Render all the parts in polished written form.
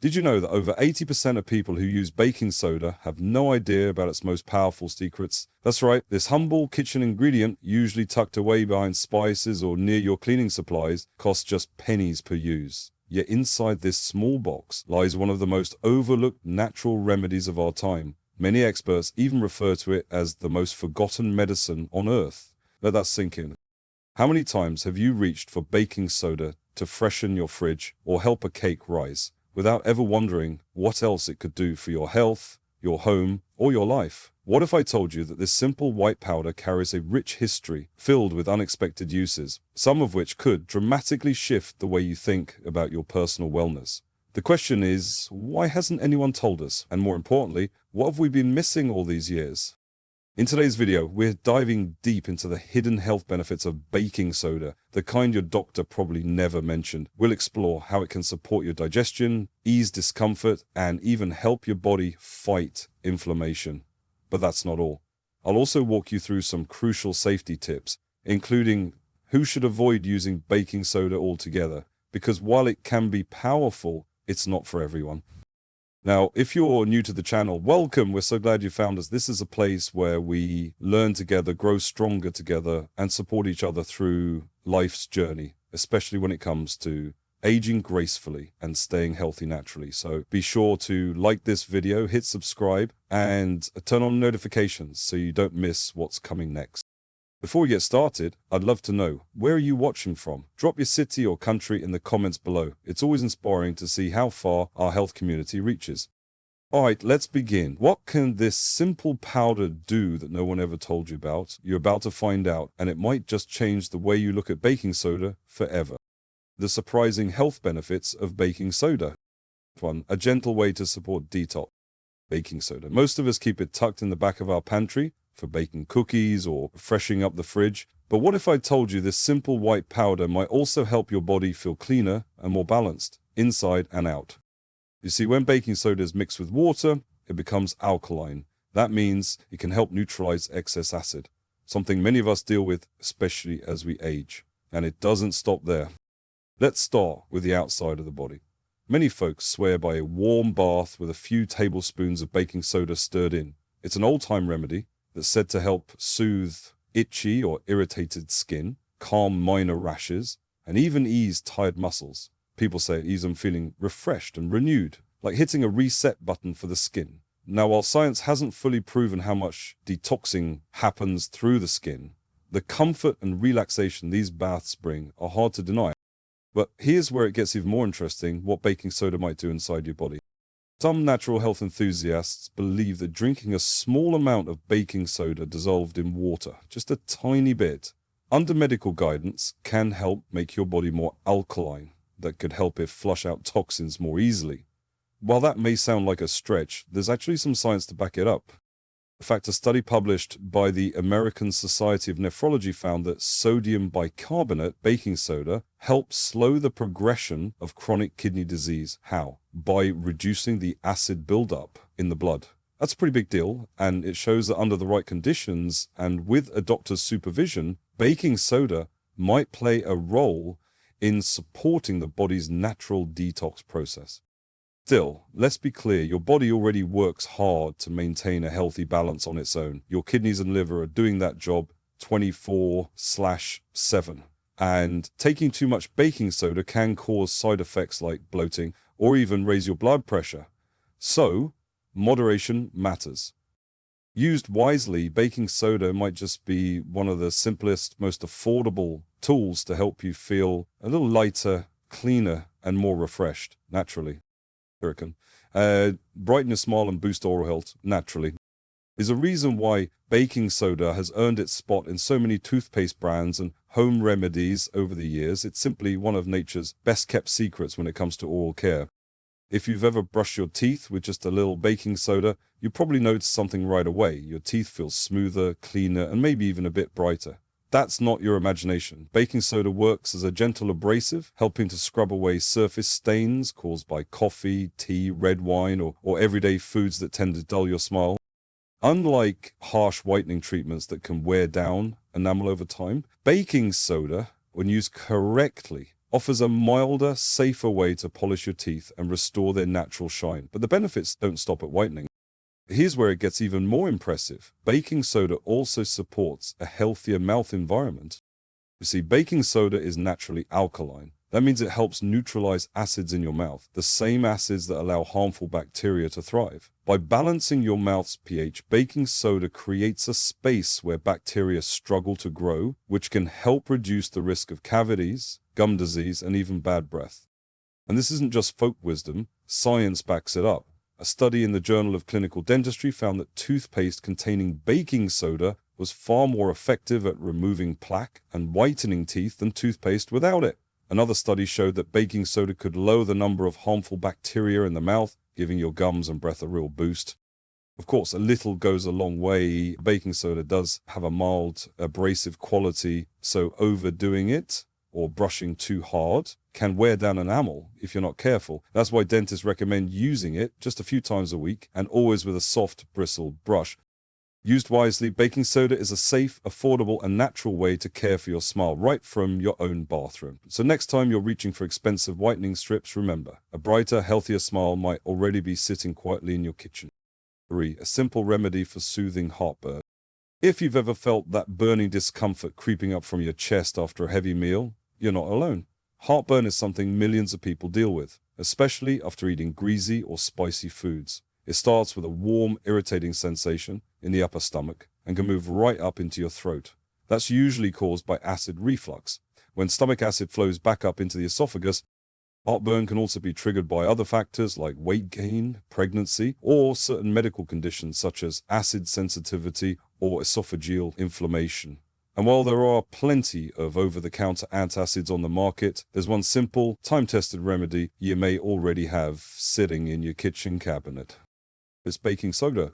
Did you know that over 80% of people who use baking soda have no idea about its most powerful secrets? That's right, this humble kitchen ingredient, usually tucked away behind spices or near your cleaning supplies, costs just pennies per use. Yet inside this small box lies one of the most overlooked natural remedies of our time. Many experts even refer to it as the most forgotten medicine on earth. Let that sink in. How many times have you reached for baking soda to freshen your fridge or help a cake rise, without ever wondering what else it could do for your health, your home, or your life? What if I told you that this simple white powder carries a rich history filled with unexpected uses, some of which could dramatically shift the way you think about your personal wellness? The question is, why hasn't anyone told us? And more importantly, what have we been missing all these years? In today's video, we're diving deep into the hidden health benefits of baking soda, the kind your doctor probably never mentioned. We'll explore how it can support your digestion, ease discomfort, and even help your body fight inflammation. But that's not all. I'll also walk you through some crucial safety tips, including who should avoid using baking soda altogether, because while it can be powerful, it's not for everyone. Now, if you're new to the channel, welcome. We're so glad you found us. This is a place where we learn together, grow stronger together, and support each other through life's journey, especially when it comes to aging gracefully and staying healthy naturally. So be sure to like this video, hit subscribe, and turn on notifications so you don't miss what's coming next. Before we get started, I'd love to know, where are you watching from? Drop your city or country in the comments below. It's always inspiring to see how far our health community reaches. Alright, let's begin. What can this simple powder do that no one ever told you about? You're about to find out, and it might just change the way you look at baking soda forever. The surprising health benefits of baking soda. 1. A gentle way to support detox. Baking soda. Most of us keep it tucked in the back of our pantry for baking cookies or freshening up the fridge. But what if I told you this simple white powder might also help your body feel cleaner and more balanced, inside and out? You see, when baking soda is mixed with water, it becomes alkaline. That means it can help neutralize excess acid, something many of us deal with, especially as we age. And it doesn't stop there. Let's start with the outside of the body. Many folks swear by a warm bath with a few tablespoons of baking soda stirred in. It's an old-time remedy that's said to help soothe itchy or irritated skin, calm minor rashes, and even ease tired muscles. People say it leaves them feeling refreshed and renewed, like hitting a reset button for the skin. Now, while science hasn't fully proven how much detoxing happens through the skin, the comfort and relaxation these baths bring are hard to deny. But here's where it gets even more interesting, what baking soda might do inside your body. Some natural health enthusiasts believe that drinking a small amount of baking soda dissolved in water, just a tiny bit, under medical guidance, can help make your body more alkaline. That could help it flush out toxins more easily. While that may sound like a stretch, there's actually some science to back it up. In fact, a study published by the American Society of Nephrology found that sodium bicarbonate, baking soda, helps slow the progression of chronic kidney disease. How? By reducing the acid buildup in the blood. That's a pretty big deal, and it shows that under the right conditions and with a doctor's supervision, baking soda might play a role in supporting the body's natural detox process. Still, let's be clear, your body already works hard to maintain a healthy balance on its own. Your kidneys and liver are doing that job 24/7. And taking too much baking soda can cause side effects like bloating or even raise your blood pressure. So, moderation matters. Used wisely, baking soda might just be one of the simplest, most affordable tools to help you feel a little lighter, cleaner, and more refreshed, naturally. Brighten your smile and boost oral health, naturally. There's a reason why baking soda has earned its spot in so many toothpaste brands and home remedies over the years. It's simply one of nature's best-kept secrets when it comes to oral care. If you've ever brushed your teeth with just a little baking soda, you probably notice something right away. Your teeth feel smoother, cleaner, and maybe even a bit brighter. That's not your imagination. Baking soda works as a gentle abrasive, helping to scrub away surface stains caused by coffee, tea, red wine, or everyday foods that tend to dull your smile. Unlike harsh whitening treatments that can wear down enamel over time, baking soda, when used correctly, offers a milder, safer way to polish your teeth and restore their natural shine. But the benefits don't stop at whitening. Here's where it gets even more impressive. Baking soda also supports a healthier mouth environment. You see, baking soda is naturally alkaline. That means it helps neutralize acids in your mouth, the same acids that allow harmful bacteria to thrive. By balancing your mouth's pH, baking soda creates a space where bacteria struggle to grow, which can help reduce the risk of cavities, gum disease, and even bad breath. And this isn't just folk wisdom, science backs it up. A study in the Journal of Clinical Dentistry found that toothpaste containing baking soda was far more effective at removing plaque and whitening teeth than toothpaste without it. Another study showed that baking soda could lower the number of harmful bacteria in the mouth, giving your gums and breath a real boost. Of course, a little goes a long way. Baking soda does have a mild abrasive quality, so overdoing it or brushing too hard can wear down enamel if you're not careful. That's why dentists recommend using it just a few times a week and always with a soft bristled brush. Used wisely, baking soda is a safe, affordable, and natural way to care for your smile right from your own bathroom. So next time you're reaching for expensive whitening strips, remember, a brighter, healthier smile might already be sitting quietly in your kitchen. 3. A simple remedy for soothing heartburn. If you've ever felt that burning discomfort creeping up from your chest after a heavy meal, you're not alone. Heartburn is something millions of people deal with, especially after eating greasy or spicy foods. It starts with a warm, irritating sensation in the upper stomach and can move right up into your throat. That's usually caused by acid reflux. When stomach acid flows back up into the esophagus, heartburn can also be triggered by other factors like weight gain, pregnancy, or certain medical conditions such as acid sensitivity or esophageal inflammation. And while there are plenty of over-the-counter antacids on the market, there's one simple, time-tested remedy you may already have sitting in your kitchen cabinet. It's baking soda.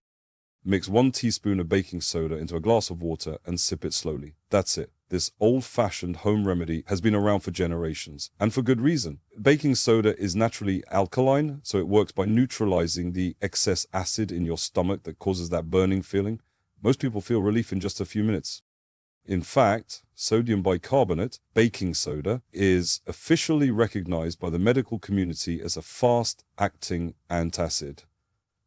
Mix 1 teaspoon of baking soda into a glass of water and sip it slowly. That's it. This old-fashioned home remedy has been around for generations, and for good reason. Baking soda is naturally alkaline, so it works by neutralizing the excess acid in your stomach that causes that burning feeling. Most people feel relief in just a few minutes. In fact, sodium bicarbonate, baking soda, is officially recognized by the medical community as a fast-acting antacid.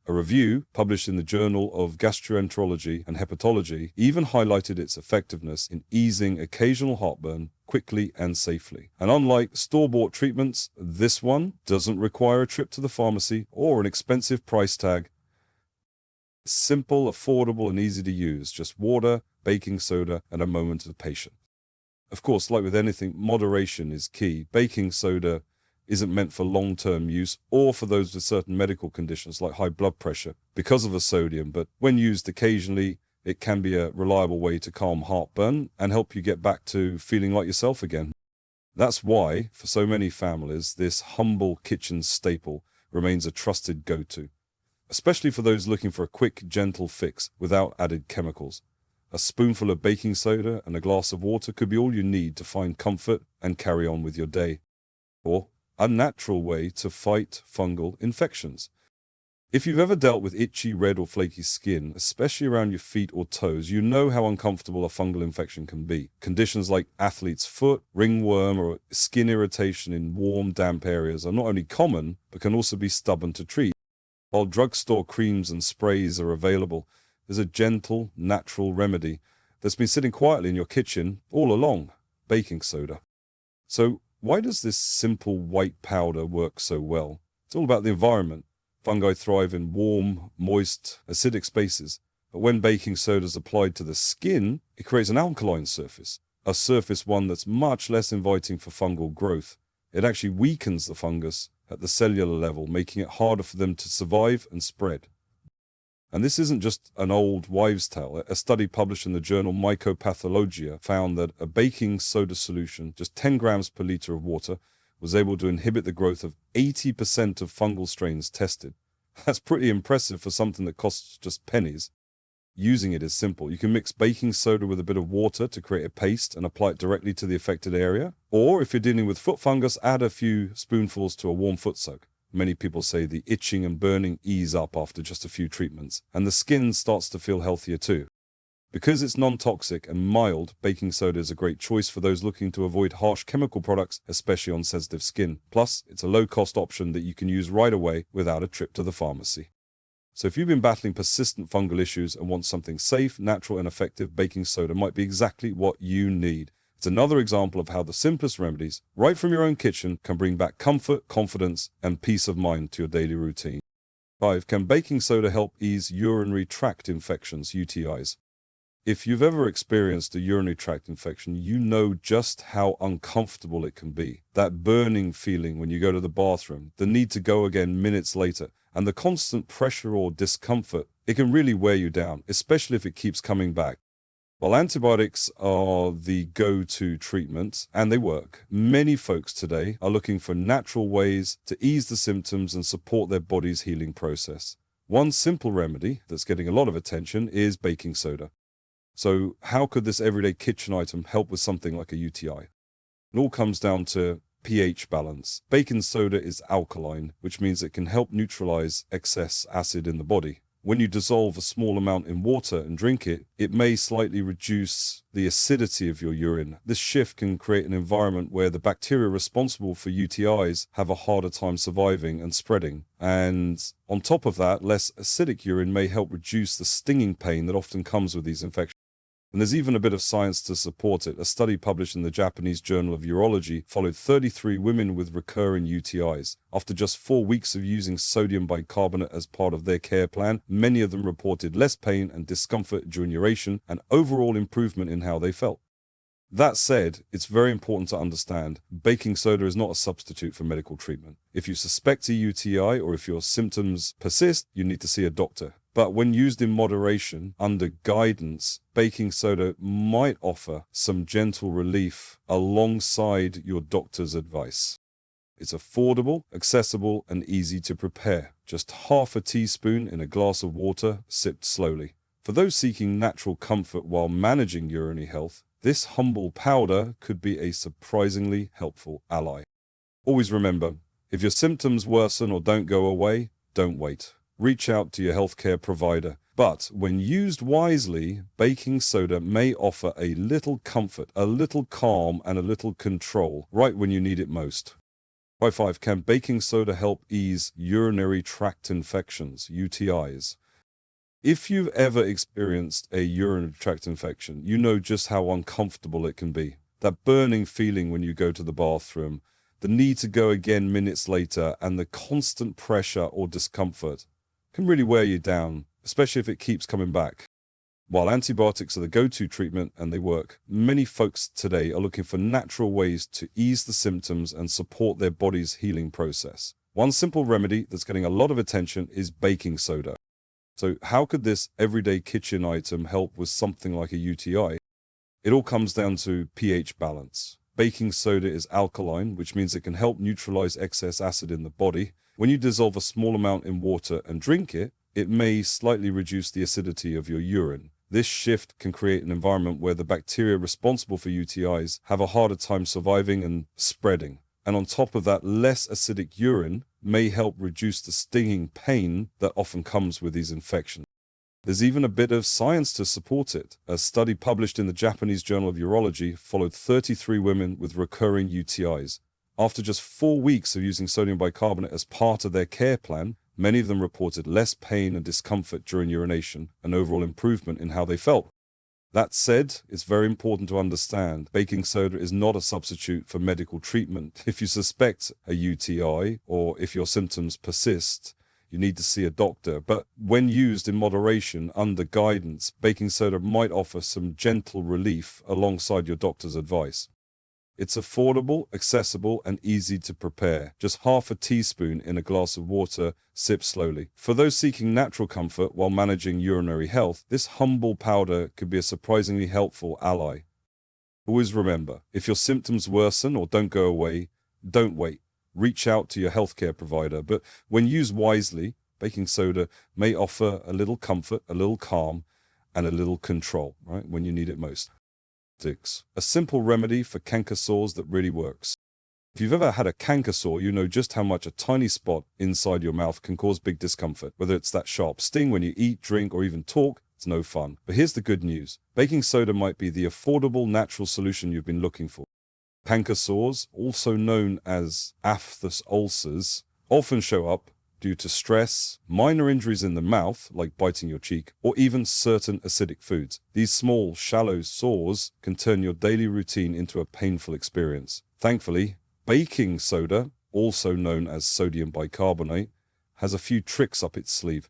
A review published in the Journal of Gastroenterology and Hepatology even highlighted its effectiveness in easing occasional heartburn quickly and safely. And unlike store-bought treatments, this one doesn't require a trip to the pharmacy or an expensive price tag. Simple, affordable, and easy to use. Just water, baking soda, and a moment of patience. Of course, like with anything, moderation is key. Baking soda isn't meant for long-term use or for those with certain medical conditions like high blood pressure because of the sodium, but when used occasionally, it can be a reliable way to calm heartburn and help you get back to feeling like yourself again. That's why, for so many families, this humble kitchen staple remains a trusted go-to, especially for those looking for a quick, gentle fix without added chemicals. A spoonful of baking soda and a glass of water could be all you need to find comfort and carry on with your day. Or a natural way to fight fungal infections. If you've ever dealt with itchy, red or flaky skin, especially around your feet or toes, you know how uncomfortable a fungal infection can be. Conditions like athlete's foot, ringworm, or skin irritation in warm, damp areas are not only common, but can also be stubborn to treat. While drugstore creams and sprays are available, there's a gentle, natural remedy that's been sitting quietly in your kitchen all along: baking soda. So, why does this simple white powder work so well? It's all about the environment. Fungi thrive in warm, moist, acidic spaces. But when baking soda is applied to the skin, it creates an alkaline surface. A surface one that's much less inviting for fungal growth. It actually weakens the fungus at the cellular level, making it harder for them to survive and spread. And this isn't just an old wives' tale. A study published in the journal Mycopathologia found that a baking soda solution, just 10 grams per liter of water, was able to inhibit the growth of 80% of fungal strains tested. That's pretty impressive for something that costs just pennies. Using it is simple. You can mix baking soda with a bit of water to create a paste and apply it directly to the affected area. Or if you're dealing with foot fungus, add a few spoonfuls to a warm foot soak. Many people say the itching and burning ease up after just a few treatments, and the skin starts to feel healthier too. Because it's non-toxic and mild, baking soda is a great choice for those looking to avoid harsh chemical products, especially on sensitive skin. Plus, it's a low-cost option that you can use right away without a trip to the pharmacy. So if you've been battling persistent fungal issues and want something safe, natural, and effective, baking soda might be exactly what you need. It's another example of how the simplest remedies, right from your own kitchen, can bring back comfort, confidence, and peace of mind to your daily routine. 5. Can baking soda help ease urinary tract infections, UTIs? If you've ever experienced a urinary tract infection, you know just how uncomfortable it can be. That burning feeling when you go to the bathroom, the need to go again minutes later, and the constant pressure or discomfort, it can really wear you down, especially if it keeps coming back. While antibiotics are the go-to treatment, and they work, many folks today are looking for natural ways to ease the symptoms and support their body's healing process. One simple remedy that's getting a lot of attention is baking soda. So how could this everyday kitchen item help with something like a UTI? It all comes down to pH balance. Baking soda is alkaline, which means it can help neutralize excess acid in the body. When you dissolve a small amount in water and drink it, it may slightly reduce the acidity of your urine. This shift can create an environment where the bacteria responsible for UTIs have a harder time surviving and spreading. And on top of that, less acidic urine may help reduce the stinging pain that often comes with these infections. And there's even a bit of science to support it. A study published in the Japanese Journal of Urology followed 33 women with recurring UTIs. After just 4 weeks of using sodium bicarbonate as part of their care plan, many of them reported less pain and discomfort during urination and overall improvement in how they felt. That said, it's very important to understand baking soda is not a substitute for medical treatment. If you suspect a UTI or if your symptoms persist, you need to see a doctor. But when used in moderation, under guidance, baking soda might offer some gentle relief alongside your doctor's advice. It's affordable, accessible, and easy to prepare. Just half a teaspoon in a glass of water, sipped slowly. For those seeking natural comfort while managing urinary health, this humble powder could be a surprisingly helpful ally. Always remember, if your symptoms worsen or don't go away, don't wait. Reach out to your healthcare provider. But when used wisely, baking soda may offer a little comfort, a little calm, and a little control right when you need it most. 5. Can baking soda help ease urinary tract infections, UTIs? If you've ever experienced a urinary tract infection, you know just how uncomfortable it can be. That burning feeling when you go to the bathroom, the need to go again minutes later, and the constant pressure or discomfort can really wear you down, especially if it keeps coming back. While antibiotics are the go-to treatment and they work, many folks today are looking for natural ways to ease the symptoms and support their body's healing process. One simple remedy that's getting a lot of attention is baking soda. So how could this everyday kitchen item help with something like a UTI? It all comes down to pH balance. Baking soda is alkaline, which means it can help neutralize excess acid in the body. When you dissolve a small amount in water and drink it, it may slightly reduce the acidity of your urine. This shift can create an environment where the bacteria responsible for UTIs have a harder time surviving and spreading. And on top of that, less acidic urine may help reduce the stinging pain that often comes with these infections. There's even a bit of science to support it. A study published in the Japanese Journal of Urology followed 33 women with recurring UTIs. After just 4 weeks of using sodium bicarbonate as part of their care plan, many of them reported less pain and discomfort during urination and overall improvement in how they felt. That said, it's very important to understand baking soda is not a substitute for medical treatment. If you suspect a UTI or if your symptoms persist, you need to see a doctor. But when used in moderation under guidance, baking soda might offer some gentle relief alongside your doctor's advice. It's affordable, accessible, and easy to prepare. Just half a teaspoon in a glass of water, sip slowly. For those seeking natural comfort while managing urinary health, this humble powder could be a surprisingly helpful ally. Always remember, if your symptoms worsen or don't go away, don't wait. Reach out to your healthcare provider. But when used wisely, baking soda may offer a little comfort, a little calm, and a little control, right, when you need it most. 6. A simple remedy for canker sores that really works. If you've ever had a canker sore, you know just how much a tiny spot inside your mouth can cause big discomfort. Whether it's that sharp sting when you eat, drink, or even talk, It's no fun. But here's the good news. Baking soda might be the affordable natural solution you've been looking for. Canker sores, also known as aphthous ulcers, often show up due to stress, minor injuries in the mouth, like biting your cheek, or even certain acidic foods. These small, shallow sores can turn your daily routine into a painful experience. Thankfully, baking soda, also known as sodium bicarbonate, has a few tricks up its sleeve.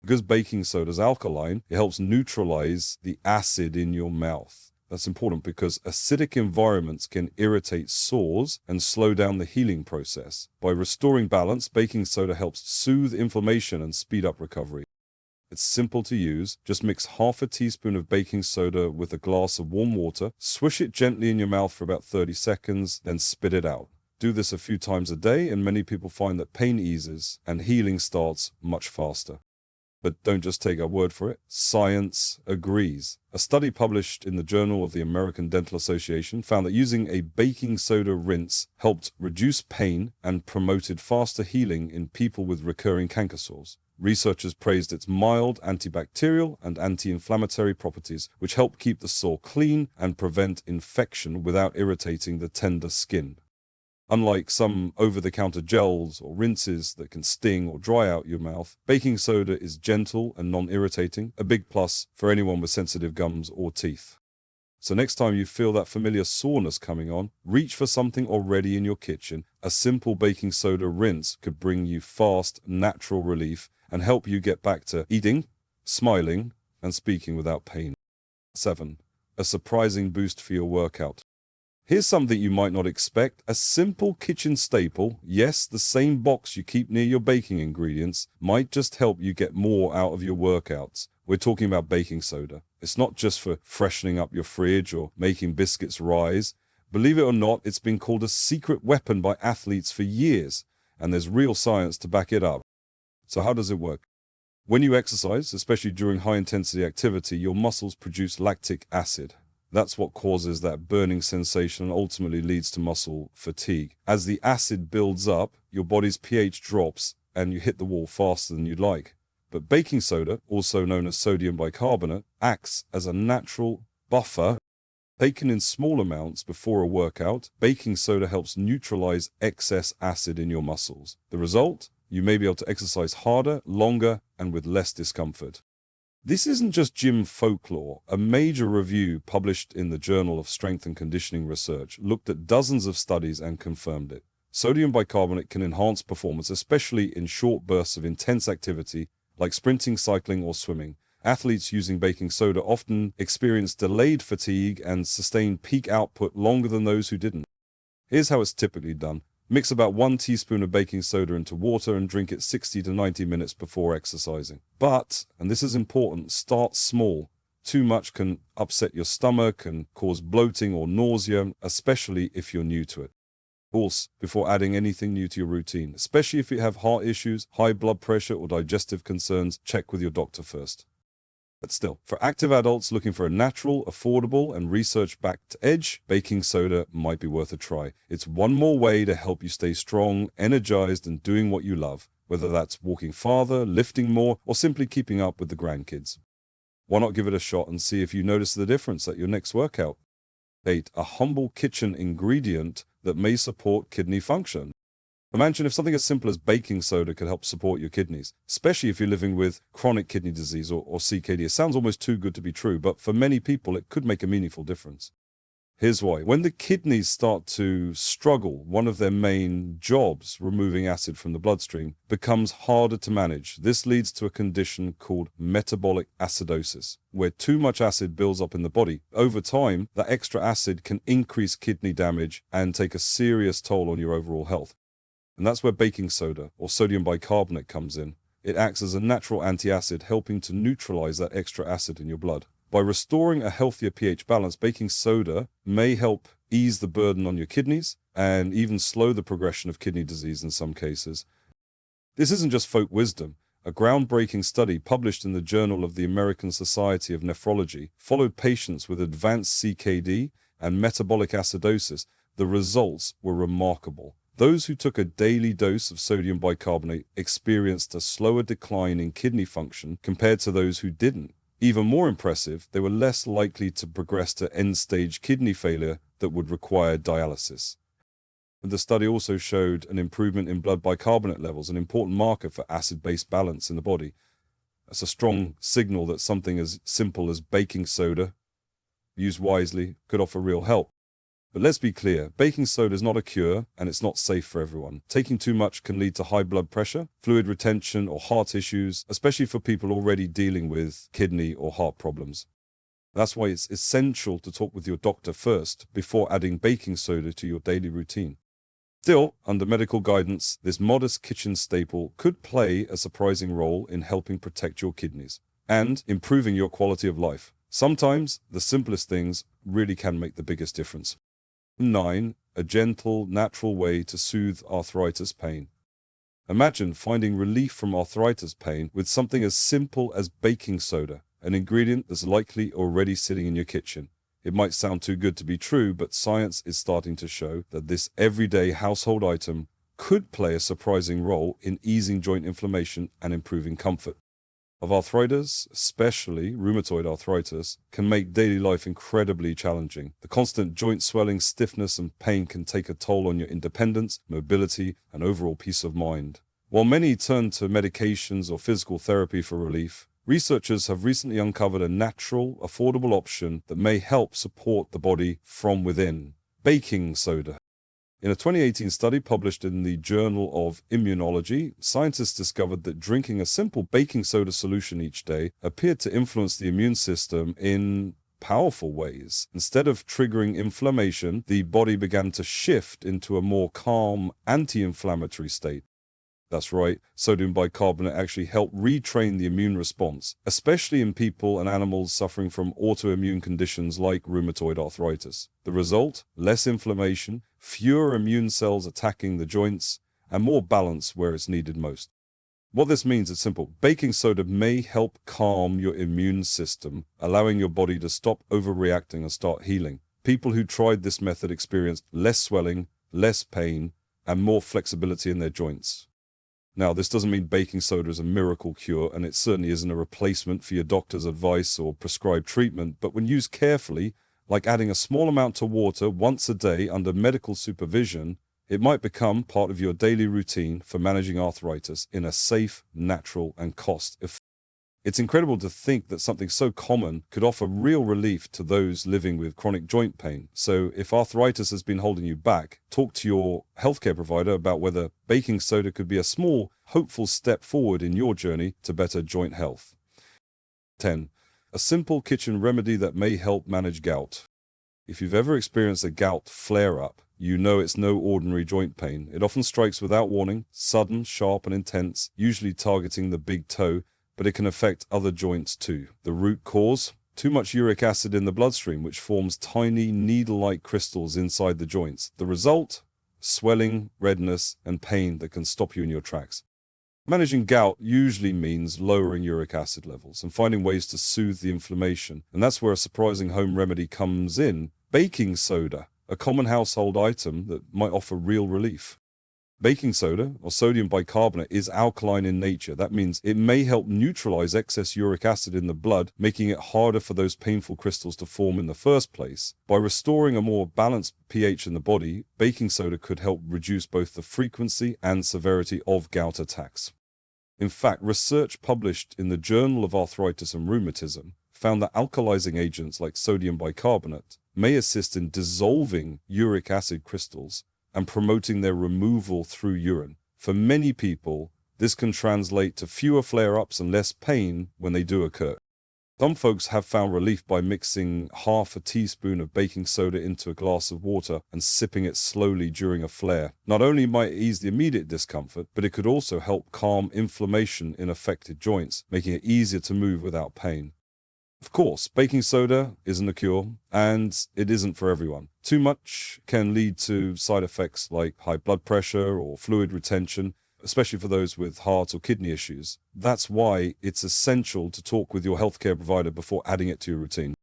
Because baking soda is alkaline, it helps neutralize the acid in your mouth. That's important because acidic environments can irritate sores and slow down the healing process. By restoring balance, baking soda helps soothe inflammation and speed up recovery. It's simple to use. Just mix half a teaspoon of baking soda with a glass of warm water, swish it gently in your mouth for about 30 seconds, then spit it out. Do this a few times a day, and many people find that pain eases and healing starts much faster. But don't just take our word for it. Science agrees. A study published in the Journal of the American Dental Association found that using a baking soda rinse helped reduce pain and promoted faster healing in people with recurring canker sores. Researchers praised its mild antibacterial and anti-inflammatory properties, which help keep the sore clean and prevent infection without irritating the tender skin. Unlike some over-the-counter gels or rinses that can sting or dry out your mouth, baking soda is gentle and non-irritating, a big plus for anyone with sensitive gums or teeth. So next time you feel that familiar soreness coming on, reach for something already in your kitchen. A simple baking soda rinse could bring you fast, natural relief and help you get back to eating, smiling, and speaking without pain. 7. A surprising boost for your workout. Here's something you might not expect. A simple kitchen staple, yes, the same box you keep near your baking ingredients, might just help you get more out of your workouts. We're talking about baking soda. It's not just for freshening up your fridge or making biscuits rise. Believe it or not, it's been called a secret weapon by athletes for years, and there's real science to back it up. So how does it work? When you exercise, especially during high-intensity activity, your muscles produce lactic acid. That's what causes that burning sensation and ultimately leads to muscle fatigue. As the acid builds up, your body's pH drops and you hit the wall faster than you'd like. But baking soda, also known as sodium bicarbonate, acts as a natural buffer. Taken in small amounts before a workout, baking soda helps neutralize excess acid in your muscles. The result? You may be able to exercise harder, longer, and with less discomfort. This isn't just gym folklore. A major review published in the Journal of Strength and Conditioning Research looked at dozens of studies and confirmed it. Sodium bicarbonate can enhance performance, especially in short bursts of intense activity like sprinting, cycling, or swimming. Athletes using baking soda often experience delayed fatigue and sustain peak output longer than those who didn't. Here's how it's typically done. Mix about 1 teaspoon of baking soda into water and drink it 60 to 90 minutes before exercising. But, and this is important, start small. Too much can upset your stomach and cause bloating or nausea, especially if you're new to it. Of course, before adding anything new to your routine, especially if you have heart issues, high blood pressure, or digestive concerns, check with your doctor first. But still, for active adults looking for a natural, affordable, and research-backed edge, baking soda might be worth a try. It's one more way to help you stay strong, energized, and doing what you love, whether that's walking farther, lifting more, or simply keeping up with the grandkids. Why not give it a shot and see if you notice the difference at your next workout? 8. A humble kitchen ingredient that may support kidney function. Imagine if something as simple as baking soda could help support your kidneys, especially if you're living with chronic kidney disease or CKD. It sounds almost too good to be true, but for many people, it could make a meaningful difference. Here's why. When the kidneys start to struggle, one of their main jobs, removing acid from the bloodstream, becomes harder to manage. This leads to a condition called metabolic acidosis, where too much acid builds up in the body. Over time, that extra acid can increase kidney damage and take a serious toll on your overall health. And that's where baking soda, or sodium bicarbonate, comes in. It acts as a natural antacid, helping to neutralize that extra acid in your blood. By restoring a healthier pH balance, baking soda may help ease the burden on your kidneys and even slow the progression of kidney disease in some cases. This isn't just folk wisdom. A groundbreaking study published in the Journal of the American Society of Nephrology followed patients with advanced CKD and metabolic acidosis. The results were remarkable. Those who took a daily dose of sodium bicarbonate experienced a slower decline in kidney function compared to those who didn't. Even more impressive, they were less likely to progress to end-stage kidney failure that would require dialysis. The study also showed an improvement in blood bicarbonate levels, an important marker for acid-base balance in the body. That's a strong signal that something as simple as baking soda, used wisely, could offer real help. But let's be clear, baking soda is not a cure and it's not safe for everyone. Taking too much can lead to high blood pressure, fluid retention, or heart issues, especially for people already dealing with kidney or heart problems. That's why it's essential to talk with your doctor first before adding baking soda to your daily routine. Still, under medical guidance, this modest kitchen staple could play a surprising role in helping protect your kidneys and improving your quality of life. Sometimes the simplest things really can make the biggest difference. 9. A gentle, natural way to soothe arthritis pain. Imagine finding relief from arthritis pain with something as simple as baking soda, an ingredient that's likely already sitting in your kitchen. It might sound too good to be true, but science is starting to show that this everyday household item could play a surprising role in easing joint inflammation and improving comfort. Of arthritis, especially rheumatoid arthritis, can make daily life incredibly challenging. The constant joint swelling, stiffness, and pain can take a toll on your independence, mobility, and overall peace of mind. While many turn to medications or physical therapy for relief, researchers have recently uncovered a natural, affordable option that may help support the body from within: baking soda. In a 2018 study published in the Journal of Immunology, scientists discovered that drinking a simple baking soda solution each day appeared to influence the immune system in powerful ways. Instead of triggering inflammation, the body began to shift into a more calm, anti-inflammatory state. That's right, sodium bicarbonate actually helped retrain the immune response, especially in people and animals suffering from autoimmune conditions like rheumatoid arthritis. The result? Less inflammation, fewer immune cells attacking the joints, and more balance where it's needed most. What this means is simple. Baking soda may help calm your immune system, allowing your body to stop overreacting and start healing. People who tried this method experienced less swelling, less pain, and more flexibility in their joints. Now, this doesn't mean baking soda is a miracle cure, and it certainly isn't a replacement for your doctor's advice or prescribed treatment, but when used carefully, like adding a small amount to water once a day under medical supervision, it might become part of your daily routine for managing arthritis in a safe, natural, and cost-effective. It's incredible to think that something so common could offer real relief to those living with chronic joint pain. So if arthritis has been holding you back, talk to your healthcare provider about whether baking soda could be a small, hopeful step forward in your journey to better joint health. 10. A simple kitchen remedy that may help manage gout. If you've ever experienced a gout flare-up, you know it's no ordinary joint pain. It often strikes without warning, sudden, sharp, and intense, usually targeting the big toe, but it can affect other joints too. The root cause? Too much uric acid in the bloodstream, which forms tiny needle-like crystals inside the joints. The result? Swelling, redness, and pain that can stop you in your tracks. Managing gout usually means lowering uric acid levels and finding ways to soothe the inflammation. And that's where a surprising home remedy comes in: baking soda, a common household item that might offer real relief. Baking soda, or sodium bicarbonate, is alkaline in nature. That means it may help neutralize excess uric acid in the blood, making it harder for those painful crystals to form in the first place. By restoring a more balanced pH in the body, baking soda could help reduce both the frequency and severity of gout attacks. In fact, research published in the Journal of Arthritis and Rheumatism found that alkalizing agents like sodium bicarbonate may assist in dissolving uric acid crystals and promoting their removal through urine. For many people, this can translate to fewer flare-ups and less pain when they do occur. Some folks have found relief by mixing half a teaspoon of baking soda into a glass of water and sipping it slowly during a flare. Not only might it ease the immediate discomfort, but it could also help calm inflammation in affected joints, making it easier to move without pain. Of course, baking soda isn't a cure, and it isn't for everyone. Too much can lead to side effects like high blood pressure or fluid retention, especially for those with heart or kidney issues. That's why it's essential to talk with your healthcare provider before adding it to your routine.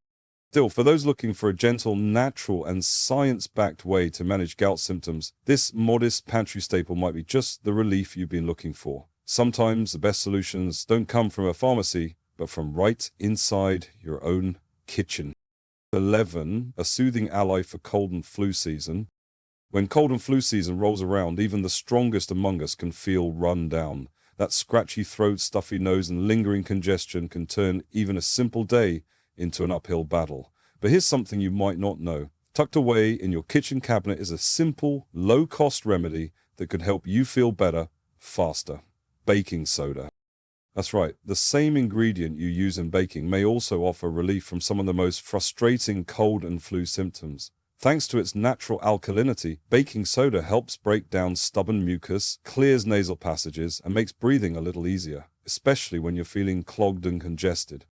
Still, for those looking for a gentle, natural, and science-backed way to manage gout symptoms, this modest pantry staple might be just the relief you've been looking for. Sometimes the best solutions don't come from a pharmacy, but from right inside your own kitchen. 11. A soothing ally for cold and flu season. When cold and flu season rolls around, even the strongest among us can feel run down. That scratchy throat, stuffy nose, and lingering congestion can turn even a simple day into an uphill battle. But here's something you might not know. Tucked away in your kitchen cabinet is a simple, low-cost remedy that could help you feel better, faster. Baking soda. That's right, the same ingredient you use in baking may also offer relief from some of the most frustrating cold and flu symptoms. Thanks to its natural alkalinity, baking soda helps break down stubborn mucus, clears nasal passages, and makes breathing a little easier, especially when you're feeling clogged and congested.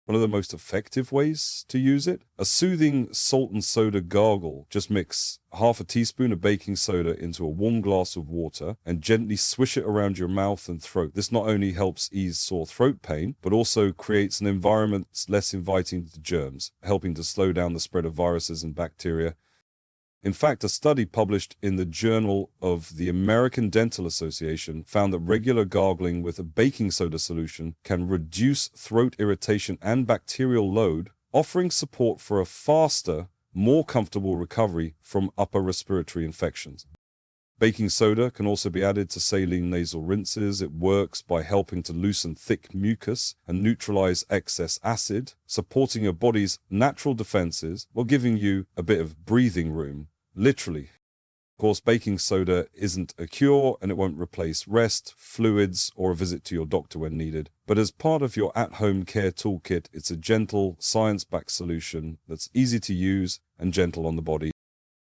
One of the most effective ways to use it? A soothing salt and soda gargle. Just mix half a teaspoon of baking soda into a warm glass of water and gently swish it around your mouth and throat. This not only helps ease sore throat pain, but also creates an environment that's less inviting to germs, helping to slow down the spread of viruses and bacteria. In fact, a study published in the Journal of the American Dental Association found that regular gargling with a baking soda solution can reduce throat irritation and bacterial load, offering support for a faster, more comfortable recovery from upper respiratory infections. Baking soda can also be added to saline nasal rinses. It works by helping to loosen thick mucus and neutralize excess acid, supporting your body's natural defenses while giving you a bit of breathing room. Literally. Of course, baking soda isn't a cure and it won't replace rest, fluids, or a visit to your doctor when needed. But as part of your at-home care toolkit, it's a gentle, science-backed solution that's easy to use and gentle on the body.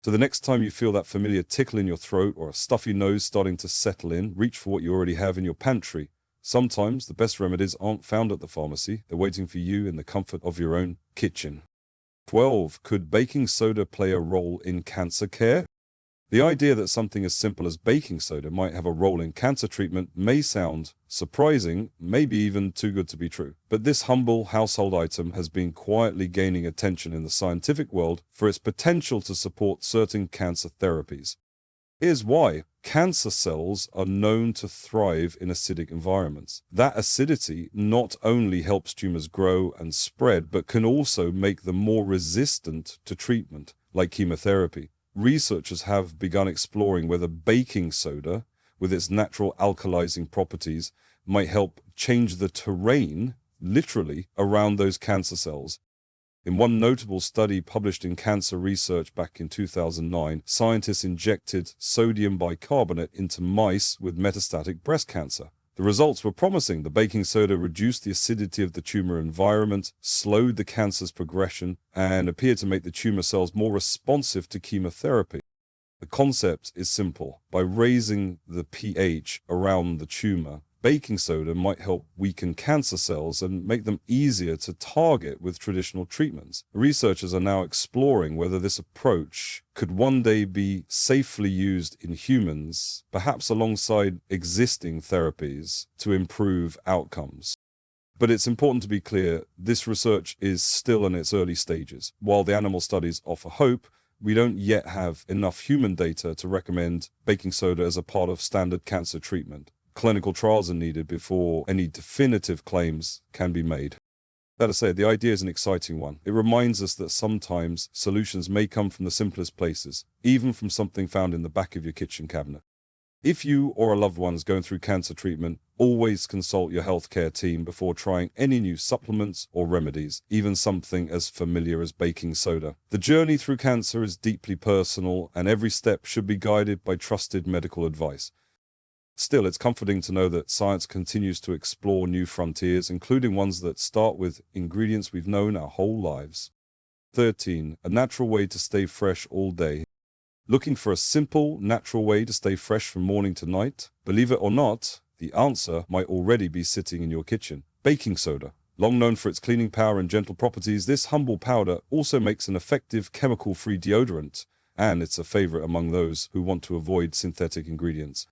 So the next time you feel that familiar tickle in your throat or a stuffy nose starting to settle in, reach for what you already have in your pantry. Sometimes the best remedies aren't found at the pharmacy. They're waiting for you in the comfort of your own kitchen. 12. Could baking soda play a role in cancer care? The idea that something as simple as baking soda might have a role in cancer treatment may sound surprising, maybe even too good to be true. But this humble household item has been quietly gaining attention in the scientific world for its potential to support certain cancer therapies. Here's why. Cancer cells are known to thrive in acidic environments. That acidity not only helps tumors grow and spread, but can also make them more resistant to treatment, like chemotherapy. Researchers have begun exploring whether baking soda, with its natural alkalizing properties, might help change the terrain, literally, around those cancer cells. In one notable study published in Cancer Research back in 2009, scientists injected sodium bicarbonate into mice with metastatic breast cancer. The results were promising. The baking soda reduced the acidity of the tumor environment, slowed the cancer's progression, and appeared to make the tumor cells more responsive to chemotherapy. The concept is simple. By raising the pH around the tumor, baking soda might help weaken cancer cells and make them easier to target with traditional treatments. Researchers are now exploring whether this approach could one day be safely used in humans, perhaps alongside existing therapies, to improve outcomes. But it's important to be clear, this research is still in its early stages. While the animal studies offer hope, we don't yet have enough human data to recommend baking soda as a part of standard cancer treatment. Clinical trials are needed before any definitive claims can be made. That said, the idea is an exciting one. It reminds us that sometimes solutions may come from the simplest places, even from something found in the back of your kitchen cabinet. If you or a loved one is going through cancer treatment, always consult your healthcare team before trying any new supplements or remedies, even something as familiar as baking soda. The journey through cancer is deeply personal, and every step should be guided by trusted medical advice. Still, it's comforting to know that science continues to explore new frontiers, including ones that start with ingredients we've known our whole lives. 13. A natural way to stay fresh all day. Looking for a simple, natural way to stay fresh from morning to night? Believe it or not, the answer might already be sitting in your kitchen. Baking soda. Long known for its cleaning power and gentle properties, this humble powder also makes an effective chemical-free deodorant, and it's a favorite among those who want to avoid synthetic ingredients.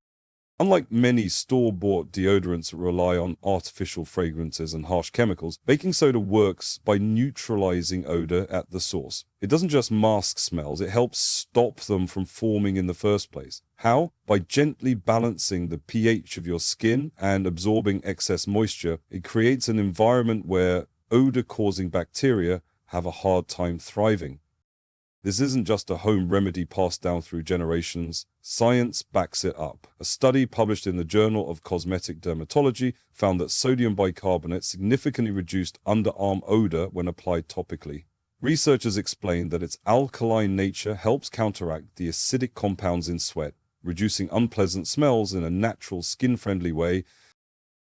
Unlike many store-bought deodorants that rely on artificial fragrances and harsh chemicals, baking soda works by neutralizing odor at the source. It doesn't just mask smells, it helps stop them from forming in the first place. How? By gently balancing the pH of your skin and absorbing excess moisture, it creates an environment where odor-causing bacteria have a hard time thriving. This isn't just a home remedy passed down through generations. Science backs it up. A study published in the Journal of Cosmetic Dermatology found that sodium bicarbonate significantly reduced underarm odor when applied topically. Researchers explained that its alkaline nature helps counteract the acidic compounds in sweat, reducing unpleasant smells in a natural, skin-friendly way.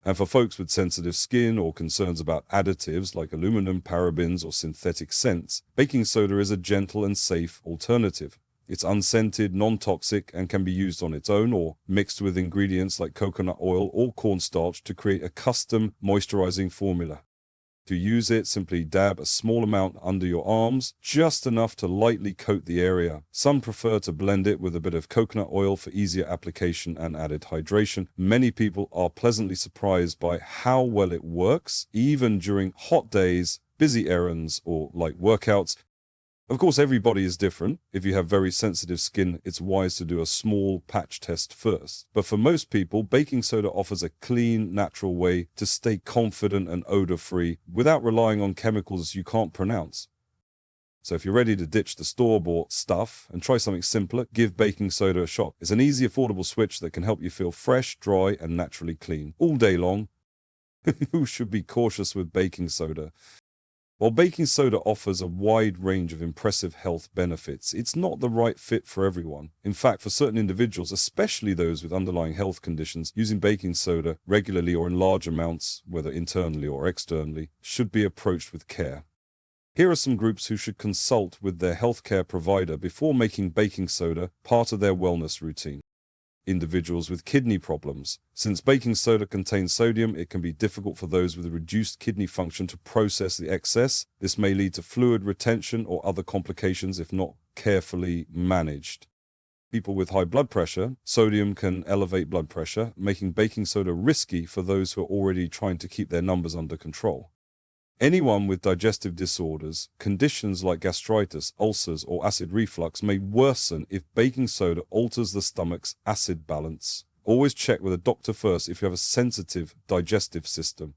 And for folks with sensitive skin or concerns about additives like aluminum, parabens, or synthetic scents, baking soda is a gentle and safe alternative. It's unscented, non-toxic, and can be used on its own or mixed with ingredients like coconut oil or cornstarch to create a custom moisturizing formula. To use it, simply dab a small amount under your arms, just enough to lightly coat the area. Some prefer to blend it with a bit of coconut oil for easier application and added hydration. Many people are pleasantly surprised by how well it works, even during hot days, busy errands, or light workouts. Of course, everybody is different. If you have very sensitive skin, it's wise to do a small patch test first. But for most people, baking soda offers a clean, natural way to stay confident and odor-free without relying on chemicals you can't pronounce. So if you're ready to ditch the store-bought stuff and try something simpler, give baking soda a shot. It's an easy, affordable switch that can help you feel fresh, dry, and naturally clean all day long. Who should be cautious with baking soda? While baking soda offers a wide range of impressive health benefits, it's not the right fit for everyone. In fact, for certain individuals, especially those with underlying health conditions, using baking soda regularly or in large amounts, whether internally or externally, should be approached with care. Here are some groups who should consult with their healthcare provider before making baking soda part of their wellness routine. Individuals with kidney problems. Since baking soda contains sodium, it can be difficult for those with reduced kidney function to process the excess. This may lead to fluid retention or other complications if not carefully managed. People with high blood pressure, sodium can elevate blood pressure, making baking soda risky for those who are already trying to keep their numbers under control. Anyone with digestive disorders, conditions like gastritis, ulcers, or acid reflux may worsen if baking soda alters the stomach's acid balance. Always check with a doctor first if you have a sensitive digestive system.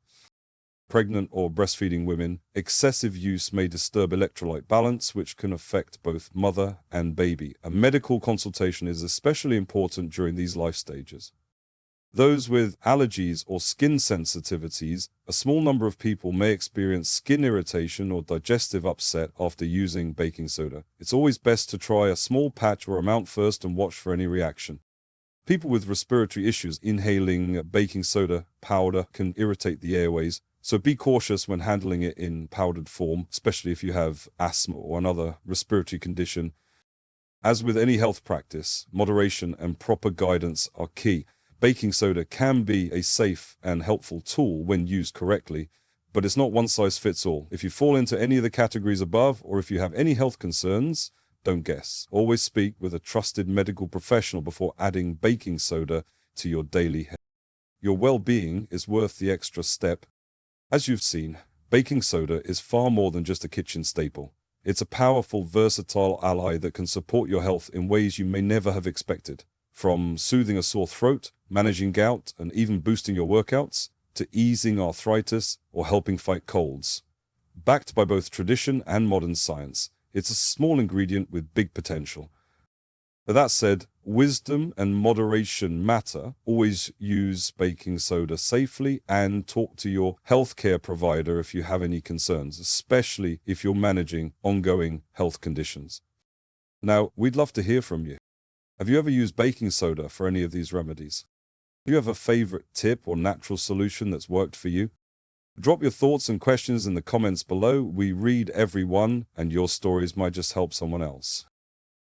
Pregnant or breastfeeding women, excessive use may disturb electrolyte balance, which can affect both mother and baby. A medical consultation is especially important during these life stages. Those with allergies or skin sensitivities, a small number of people may experience skin irritation or digestive upset after using baking soda. It's always best to try a small patch or amount first and watch for any reaction. People with respiratory issues inhaling baking soda powder can irritate the airways, so be cautious when handling it in powdered form, especially if you have asthma or another respiratory condition. As with any health practice, moderation and proper guidance are key. Baking soda can be a safe and helpful tool when used correctly, but it's not one size fits all. If you fall into any of the categories above, or if you have any health concerns, don't guess. Always speak with a trusted medical professional before adding baking soda to your daily health. Your well-being is worth the extra step. As you've seen, baking soda is far more than just a kitchen staple. It's a powerful, versatile ally that can support your health in ways you may never have expected. From soothing a sore throat, managing gout, and even boosting your workouts, to easing arthritis or helping fight colds. Backed by both tradition and modern science, it's a small ingredient with big potential. But that said, wisdom and moderation matter. Always use baking soda safely and talk to your healthcare provider if you have any concerns, especially if you're managing ongoing health conditions. Now, we'd love to hear from you. Have you ever used baking soda for any of these remedies? Do you have a favorite tip or natural solution that's worked for you? Drop your thoughts and questions in the comments below. We read every one, and your stories might just help someone else.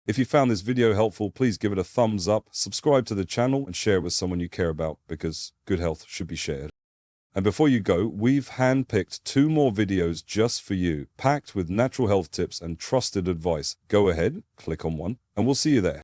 If you found this video helpful, please give it a thumbs up, subscribe to the channel, and share it with someone you care about, because good health should be shared. And before you go, we've handpicked 2 more videos just for you, packed with natural health tips and trusted advice. Go ahead, click on one, and we'll see you there.